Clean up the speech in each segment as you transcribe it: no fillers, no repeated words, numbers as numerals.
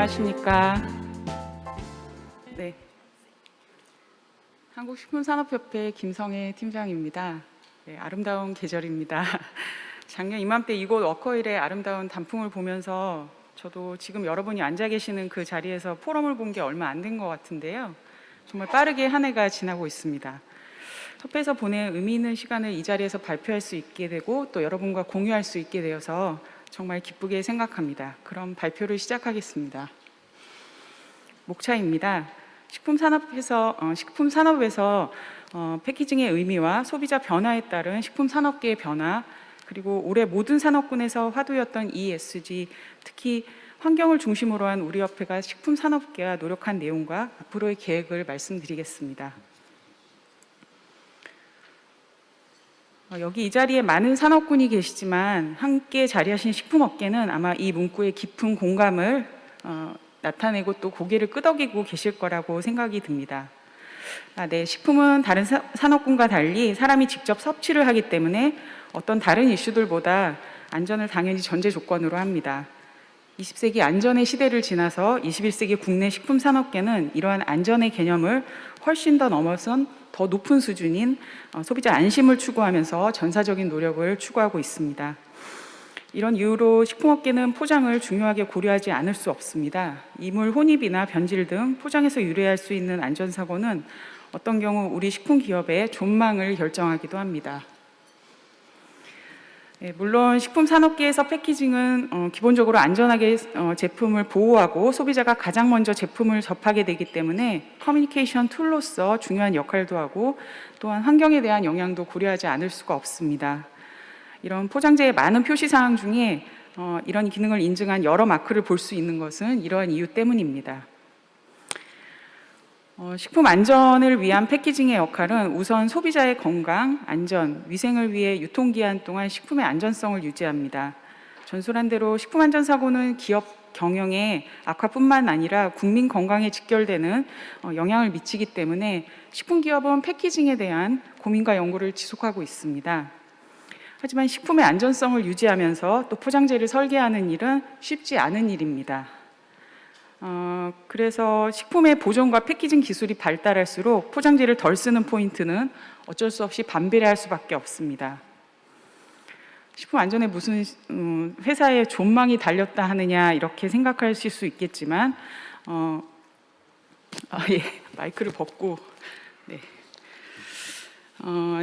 안녕하십니까. 네, 한국식품산업협회 김성애 팀장입니다. 네, 아름다운 계절입니다. 작년 이맘때 이곳 워커힐의 아름다운 단풍을 보면서 저도 지금 여러분이 앉아 계시는 그 자리에서 포럼을 본 게 얼마 안 된 것 같은데요. 정말 빠르게 한 해가 지나고 있습니다. 협회에서 보낸 의미 있는 시간을 이 자리에서 발표할 수 있게 되고 또 여러분과 공유할 수 있게 되어서 정말 기쁘게 생각합니다. 그럼 발표를 시작하겠습니다. 목차입니다. 식품산업에서 패키징의 의미와 소비자 변화에 따른 식품산업계의 변화, 그리고 올해 모든 산업군에서 화두였던 ESG, 특히 환경을 중심으로 한 우리 협회가 식품산업계와 노력한 내용과 앞으로의 계획을 말씀드리겠습니다. 여기 이 자리에 많은 산업군이 계시지만 함께 자리하신 식품업계는 아마 이 문구에 깊은 공감을 나타내고 또 고개를 끄덕이고 계실 거라고 생각이 듭니다. 네, 식품은 다른 산업군과 달리 사람이 직접 섭취를 하기 때문에 어떤 다른 이슈들보다 안전을 당연히 전제 조건으로 합니다. 20세기 안전의 시대를 지나서 21세기 국내 식품산업계는 이러한 안전의 개념을 훨씬 더 넘어선 더 높은 수준인 소비자 안심을 추구하면서 전사적인 노력을 추구하고 있습니다. 이런 이유로 식품업계는 포장을 중요하게 고려하지 않을 수 없습니다. 이물 혼입이나 변질 등 포장에서 유래할 수 있는 안전사고는 어떤 경우 우리 식품기업의 존망을 결정하기도 합니다. 물론 식품산업계에서 패키징은 기본적으로 안전하게 제품을 보호하고 소비자가 가장 먼저 제품을 접하게 되기 때문에 커뮤니케이션 툴로서 중요한 역할도 하고 또한 환경에 대한 영향도 고려하지 않을 수가 없습니다. 이런 포장재의 많은 표시사항 중에 이런 기능을 인증한 여러 마크를 볼 수 있는 것은 이러한 이유 때문입니다. 식품 안전을 위한 패키징의 역할은 우선 소비자의 건강, 안전, 위생을 위해 유통기한 동안 식품의 안전성을 유지합니다. 전술한 대로 식품 안전 사고는 기업 경영의 악화뿐만 아니라 국민 건강에 직결되는 영향을 미치기 때문에 식품기업은 패키징에 대한 고민과 연구를 지속하고 있습니다. 하지만 식품의 안전성을 유지하면서 또 포장재를 설계하는 일은 쉽지 않은 일입니다. 그래서 식품의 보존과 패키징 기술이 발달할수록 포장재를 덜 쓰는 포인트는 어쩔 수 없이 반비례할 수밖에 없습니다. 식품 안전에 무슨 회사의 존망이 달렸다 하느냐 이렇게 생각하실 수 있겠지만 예, 마이크를 벗고 네.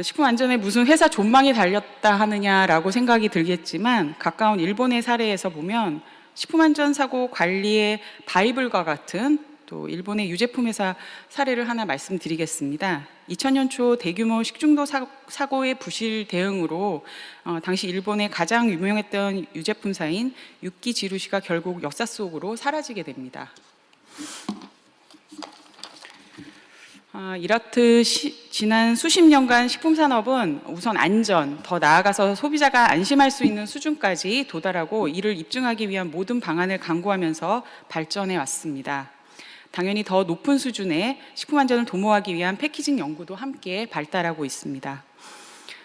식품 안전에 무슨 회사 존망이 달렸다 하느냐라고 생각이 들겠지만 가까운 일본의 사례에서 보면 식품안전사고 관리의 바이블과 같은 또 일본의 유제품 회사 사례를 하나 말씀드리겠습니다. 2000년 초 대규모 식중독 사고의 부실 대응으로 당시 일본의 가장 유명했던 유제품사인 유키 지루시가 결국 역사 속으로 사라지게 됩니다. 이렇듯 지난 수십 년간 식품산업은 우선 안전, 더 나아가서 소비자가 안심할 수 있는 수준까지 도달하고 이를 입증하기 위한 모든 방안을 강구하면서 발전해 왔습니다. 당연히 더 높은 수준의 식품 안전을 도모하기 위한 패키징 연구도 함께 발달하고 있습니다.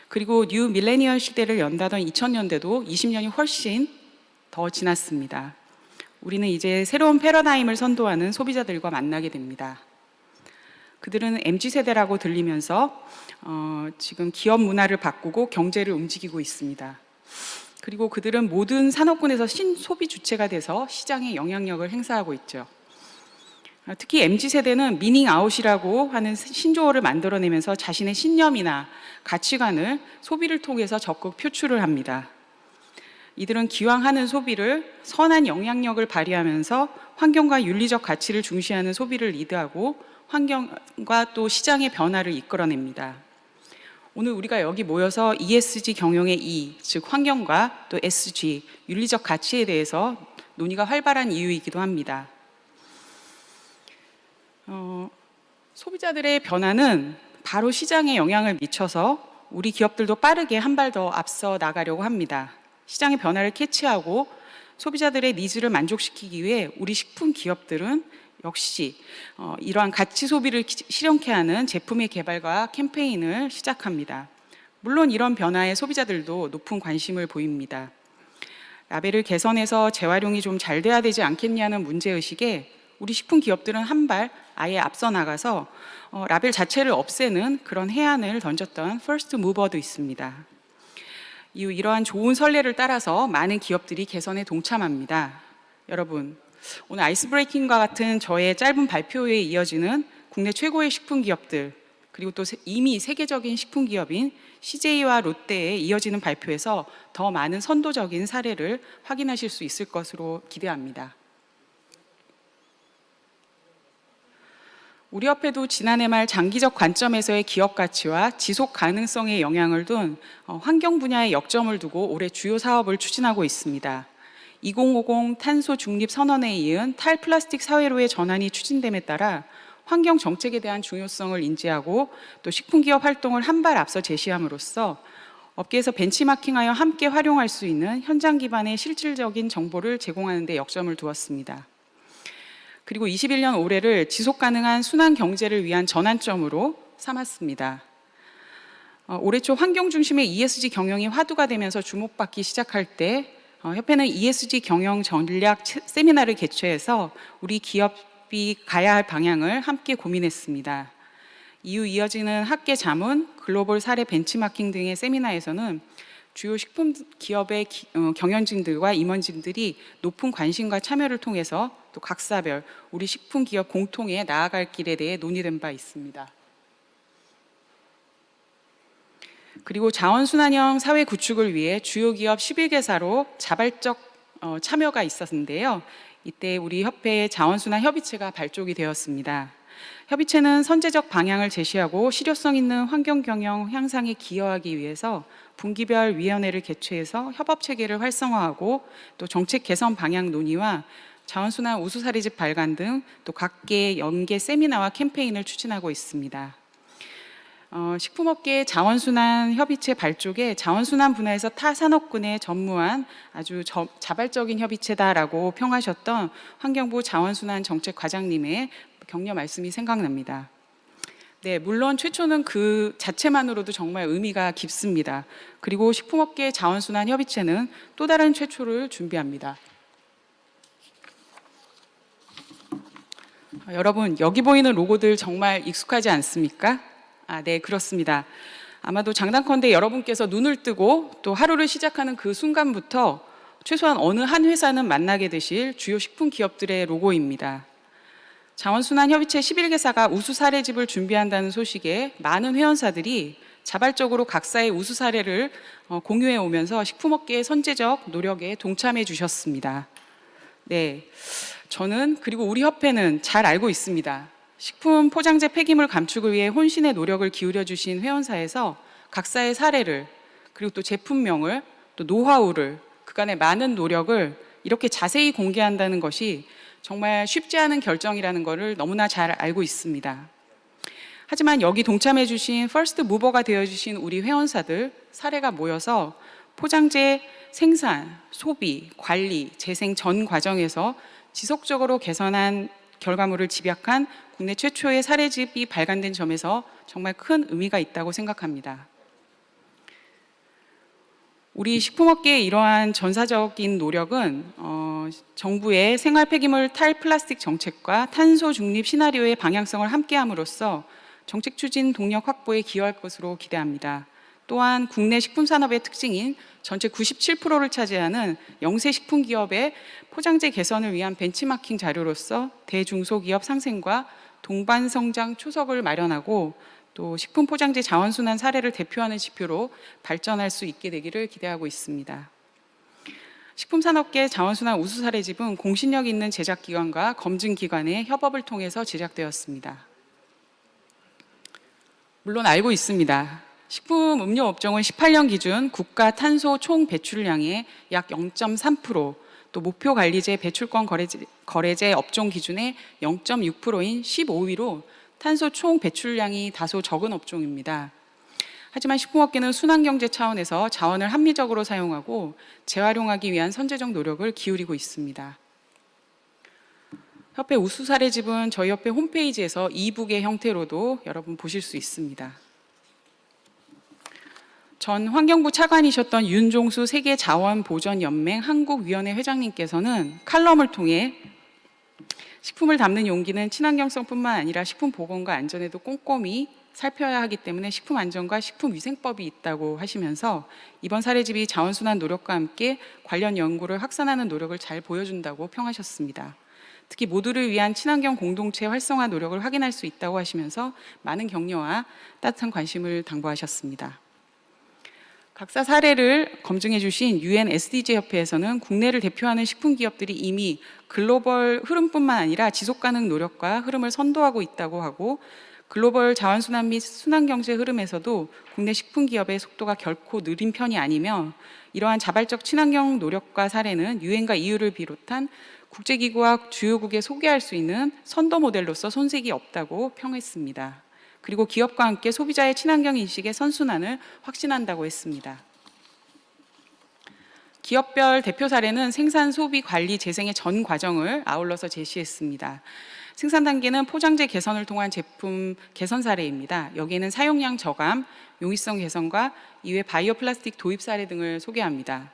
그리고 뉴 밀레니얼 시대를 연다던 2000년대도 20년이 훨씬 더 지났습니다. 우리는 이제 새로운 패러다임을 선도하는 소비자들과 만나게 됩니다. 그들은 MZ세대라고 들리면서 지금 기업 문화를 바꾸고 경제를 움직이고 있습니다. 그리고 그들은 모든 산업군에서 신소비 주체가 돼서 시장에 영향력을 행사하고 있죠. 특히 MZ세대는 미닝아웃이라고 하는 신조어를 만들어내면서 자신의 신념이나 가치관을 소비를 통해서 적극 표출을 합니다. 이들은 기왕하는 소비를 선한 영향력을 발휘하면서 환경과 윤리적 가치를 중시하는 소비를 리드하고 환경과 또 시장의 변화를 이끌어냅니다. 오늘 우리가 여기 모여서 ESG 경영의 E, 즉 환경과 또 SG, 윤리적 가치에 대해서 논의가 활발한 이유이기도 합니다. 소비자들의 변화는 바로 시장에 영향을 미쳐서 우리 기업들도 빠르게 한 발 더 앞서 나가려고 합니다. 시장의 변화를 캐치하고 소비자들의 니즈를 만족시키기 위해 우리 식품 기업들은 역시 이러한 가치 소비를 실현케 하는 제품의 개발과 캠페인을 시작합니다. 물론 이런 변화에 소비자들도 높은 관심을 보입니다. 라벨을 개선해서 재활용이 좀 잘 돼야 되지 않겠냐는 문제의식에 우리 식품 기업들은 한 발 아예 앞서 나가서 라벨 자체를 없애는 그런 해안을 던졌던 퍼스트 무버도 있습니다. 이후 이러한 좋은 선례를 따라서 많은 기업들이 개선에 동참합니다. 여러분, 오늘 아이스 브레이킹과 같은 저의 짧은 발표에 이어지는 국내 최고의 식품 기업들, 그리고 또 이미 세계적인 식품 기업인 CJ와 롯데에 이어지는 발표에서 더 많은 선도적인 사례를 확인하실 수 있을 것으로 기대합니다. 우리 협회도 지난해 말 장기적 관점에서의 기업 가치와 지속 가능성에 영향을 둔 환경 분야에 역점을 두고 올해 주요 사업을 추진하고 있습니다. 2050 탄소 중립 선언에 이은 탈플라스틱 사회로의 전환이 추진됨에 따라 환경 정책에 대한 중요성을 인지하고 또 식품기업 활동을 한 발 앞서 제시함으로써 업계에서 벤치마킹하여 함께 활용할 수 있는 현장 기반의 실질적인 정보를 제공하는 데 역점을 두었습니다. 그리고 21년 올해를 지속 가능한 순환 경제를 위한 전환점으로 삼았습니다. 올해 초 환경 중심의 ESG 경영이 화두가 되면서 주목받기 시작할 때 협회는 ESG 경영 전략 세미나를 개최해서 우리 기업이 가야 할 방향을 함께 고민했습니다. 이후 이어지는 학계 자문, 글로벌 사례 벤치마킹 등의 세미나에서는 주요 식품 기업의 경영진들과 임원진들이 높은 관심과 참여를 통해서 또 각사별 우리 식품 기업 공통에 나아갈 길에 대해 논의된 바 있습니다. 그리고 자원순환형 사회 구축을 위해 주요 기업 11개사로 자발적 참여가 있었는데요. 이때 우리 협회의 자원순환 협의체가 발족이 되었습니다. 협의체는 선제적 방향을 제시하고 실효성 있는 환경 경영 향상에 기여하기 위해서 분기별 위원회를 개최해서 협업 체계를 활성화하고 또 정책 개선 방향 논의와 자원순환 우수 사례집 발간 등 또 각계 연계 세미나와 캠페인을 추진하고 있습니다. 식품업계 자원순환 협의체 발족에 자원순환 분야에서 타 산업군에 전무한 아주 자발적인 협의체다라고 평하셨던 환경부 자원순환 정책 과장님의 격려 말씀이 생각납니다. 네, 물론 최초는 그 자체만으로도 정말 의미가 깊습니다. 그리고 식품업계 자원순환 협의체는 또 다른 최초를 준비합니다. 여러분, 여기 보이는 로고들 정말 익숙하지 않습니까? 네, 그렇습니다. 아마도 장단컨대 여러분께서 눈을 뜨고 또 하루를 시작하는 그 순간부터 최소한 어느 한 회사는 만나게 되실 주요 식품 기업들의 로고입니다. 자원순환 협의체 11개사가 우수 사례집을 준비한다는 소식에 많은 회원사들이 자발적으로 각사의 우수 사례를 공유해 오면서 식품업계의 선제적 노력에 동참해 주셨습니다. 네, 저는 그리고 우리 협회는 잘 알고 있습니다. 식품 포장재 폐기물 감축을 위해 혼신의 노력을 기울여 주신 회원사에서 각사의 사례를 그리고 또 제품명을 또 노하우를 그간의 많은 노력을 이렇게 자세히 공개한다는 것이 정말 쉽지 않은 결정이라는 것을 너무나 잘 알고 있습니다. 하지만 여기 동참해 주신 퍼스트 무버가 되어 주신 우리 회원사들 사례가 모여서 포장재 생산, 소비, 관리, 재생 전 과정에서 지속적으로 개선한 결과물을 집약한 국내 최초의 사례집이 발간된 점에서 정말 큰 의미가 있다고 생각합니다. 우리 식품업계의 이러한 전사적인 노력은 정부의 생활 폐기물 탈플라스틱 정책과 탄소 중립 시나리오의 방향성을 함께함으로써 정책 추진 동력 확보에 기여할 것으로 기대합니다. 또한 국내 식품 산업의 특징인 전체 97%를 차지하는 영세 식품 기업의 포장재 개선을 위한 벤치마킹 자료로서 대중소기업 상생과 동반 성장 초석을 마련하고 또 식품 포장재 자원순환 사례를 대표하는 지표로 발전할 수 있게 되기를 기대하고 있습니다. 식품산업계 자원순환 우수 사례집은 공신력 있는 제작기관과 검증기관의 협업을 통해서 제작되었습니다. 물론 알고 있습니다. 식품 음료 업종은 18년 기준 국가 탄소 총 배출량의 약 0.3%, 또 목표 관리제 배출권 거래제 업종 기준의 0.6%인 15위로 탄소 총 배출량이 다소 적은 업종입니다. 하지만 식품업계는 순환경제 차원에서 자원을 합리적으로 사용하고 재활용하기 위한 선제적 노력을 기울이고 있습니다. 협회 우수 사례집은 저희 협회 홈페이지에서 이북의 형태로도 여러분 보실 수 있습니다. 전 환경부 차관이셨던 윤종수 세계자원보전연맹 한국위원회 회장님께서는 칼럼을 통해 식품을 담는 용기는 친환경성뿐만 아니라 식품 보건과 안전에도 꼼꼼히 살펴야 하기 때문에 식품안전과 식품위생법이 있다고 하시면서 이번 사례집이 자원순환 노력과 함께 관련 연구를 확산하는 노력을 잘 보여준다고 평하셨습니다. 특히 모두를 위한 친환경 공동체 활성화 노력을 확인할 수 있다고 하시면서 많은 격려와 따뜻한 관심을 당부하셨습니다. 각사 사례를 검증해 주신 UN SDG 협회에서는 국내를 대표하는 식품 기업들이 이미 글로벌 흐름뿐만 아니라 지속가능 노력과 흐름을 선도하고 있다고 하고, 글로벌 자원순환 및 순환경제 흐름에서도 국내 식품 기업의 속도가 결코 느린 편이 아니며, 이러한 자발적 친환경 노력과 사례는 유엔과 EU를 비롯한 국제기구와 주요국에 소개할 수 있는 선도 모델로서 손색이 없다고 평했습니다. 그리고 기업과 함께 소비자의 친환경 인식의 선순환을 확신한다고 했습니다. 기업별 대표 사례는 생산, 소비, 관리, 재생의 전 과정을 아울러서 제시했습니다. 생산 단계는 포장재 개선을 통한 제품 개선 사례입니다. 여기에는 사용량 저감, 용이성 개선과 이외 바이오 플라스틱 도입 사례 등을 소개합니다.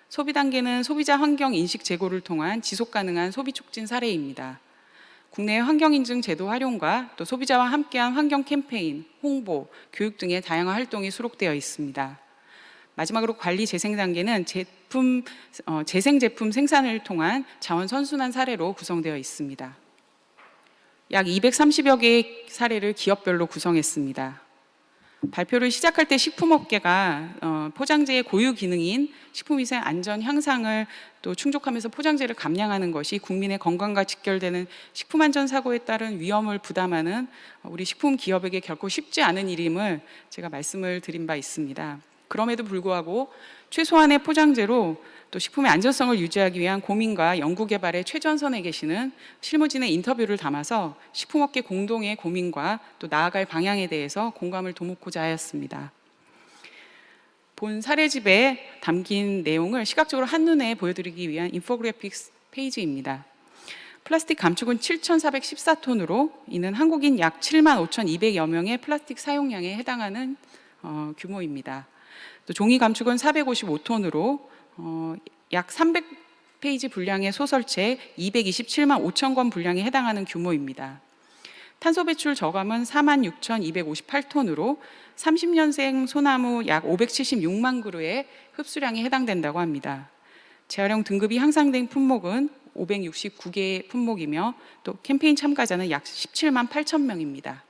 소비 단계는 소비자 환경 인식 제고를 통한 지속 가능한 소비 촉진 사례입니다. 국내 환경인증 제도 활용과 또 소비자와 함께한 환경 캠페인, 홍보, 교육 등의 다양한 활동이 수록되어 있습니다. 마지막으로 관리 재생 단계는 재생 제품 생산을 통한 자원 선순환 사례로 구성되어 있습니다. 약 230여 개의 사례를 기업별로 구성했습니다. 발표를 시작할 때 식품업계가 포장재의 고유 기능인 식품위생 안전 향상을 또 충족하면서 포장재를 감량하는 것이 국민의 건강과 직결되는 식품안전 사고에 따른 위험을 부담하는 우리 식품 기업에게 결코 쉽지 않은 일임을 제가 말씀을 드린 바 있습니다. 그럼에도 불구하고 최소한의 포장재로 또 식품의 안전성을 유지하기 위한 고민과 연구개발의 최전선에 계시는 실무진의 인터뷰를 담아서 식품업계 공동의 고민과 또 나아갈 방향에 대해서 공감을 도모고자 하였습니다. 본 사례집에 담긴 내용을 시각적으로 한눈에 보여드리기 위한 인포그래픽스 페이지입니다. 플라스틱 감축은 7,414톤으로 이는 한국인 약 75,200여 명의 플라스틱 사용량에 해당하는 규모입니다. 또 종이 감축은 455톤으로 약 300페이지 분량의 소설책 227만 5천 권 분량에 해당하는 규모입니다. 탄소 배출 저감은 46,258톤으로 30년생 소나무 약 576만 그루의 흡수량에 해당된다고 합니다. 재활용 등급이 향상된 품목은 569개의 품목이며 또 캠페인 참가자는 약 17만 8천 명입니다.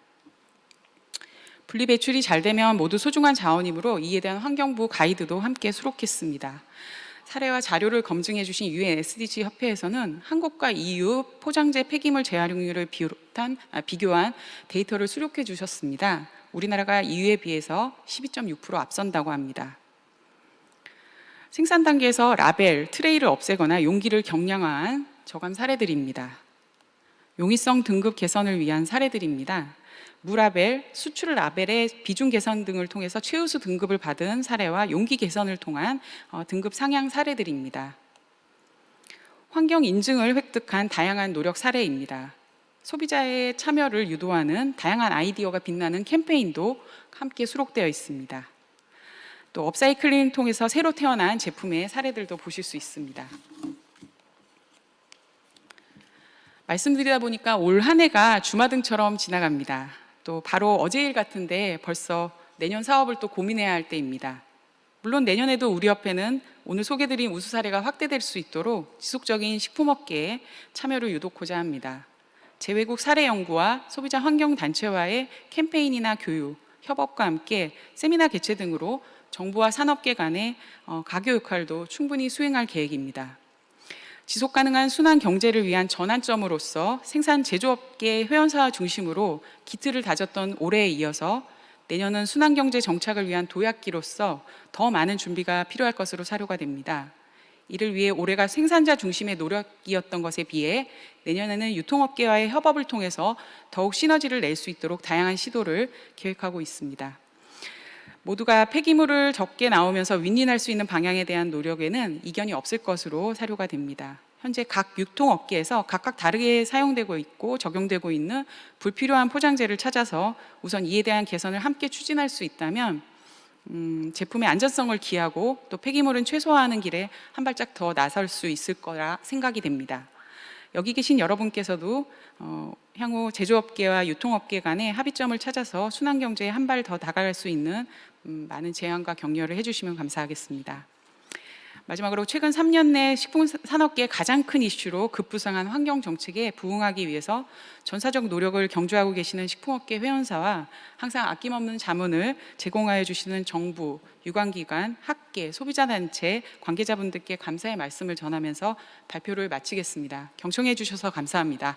분리 배출이 잘 되면 모두 소중한 자원이므로 이에 대한 환경부 가이드도 함께 수록했습니다. 사례와 자료를 검증해 주신 UN SDG 협회에서는 한국과 EU 포장재 폐기물 재활용률을 비교한 데이터를 수록해 주셨습니다. 우리나라가 EU에 비해서 12.6% 앞선다고 합니다. 생산 단계에서 라벨, 트레이를 없애거나 용기를 경량화한 저감 사례들입니다. 용이성 등급 개선을 위한 사례들입니다. 무라벨, 수출 라벨의 비중 개선 등을 통해서 최우수 등급을 받은 사례와 용기 개선을 통한 등급 상향 사례들입니다. 환경 인증을 획득한 다양한 노력 사례입니다. 소비자의 참여를 유도하는 다양한 아이디어가 빛나는 캠페인도 함께 수록되어 있습니다. 또 업사이클링을 통해서 새로 태어난 제품의 사례들도 보실 수 있습니다. 말씀드리다 보니까 올 한 해가 주마등처럼 지나갑니다. 또 바로 어제 일 같은데 벌써 내년 사업을 또 고민해야 할 때입니다. 물론 내년에도 우리 협회는 오늘 소개드린 우수 사례가 확대될 수 있도록 지속적인 식품업계에 참여를 유도하고자 합니다. 재외국 사례 연구와 소비자 환경단체와의 캠페인이나 교육, 협업과 함께 세미나 개최 등으로 정부와 산업계 간의 가교 역할도 충분히 수행할 계획입니다. 지속가능한 순환 경제를 위한 전환점으로서 생산 제조업계 회원사 중심으로 기틀을 다졌던 올해에 이어서 내년은 순환경제 정착을 위한 도약기로서 더 많은 준비가 필요할 것으로 사료가 됩니다. 이를 위해 올해가 생산자 중심의 노력이었던 것에 비해 내년에는 유통업계와의 협업을 통해서 더욱 시너지를 낼 수 있도록 다양한 시도를 계획하고 있습니다. 모두가 폐기물을 적게 나오면서 윈윈할 수 있는 방향에 대한 노력에는 이견이 없을 것으로 사료가 됩니다. 현재 각 유통업계에서 각각 다르게 사용되고 있고 적용되고 있는 불필요한 포장재를 찾아서 우선 이에 대한 개선을 함께 추진할 수 있다면 제품의 안전성을 기하고 또 폐기물은 최소화하는 길에 한 발짝 더 나설 수 있을 거라 생각이 됩니다. 여기 계신 여러분께서도 향후 제조업계와 유통업계 간의 합의점을 찾아서 순환경제에 한 발 더 다가갈 수 있는 많은 제안과 격려를 해주시면 감사하겠습니다. 마지막으로 최근 3년 내 식품산업계의 가장 큰 이슈로 급부상한 환경정책에 부응하기 위해서 전사적 노력을 경주하고 계시는 식품업계 회원사와 항상 아낌없는 자문을 제공하여 주시는 정부, 유관기관, 학계, 소비자단체 관계자분들께 감사의 말씀을 전하면서 발표를 마치겠습니다. 경청해 주셔서 감사합니다.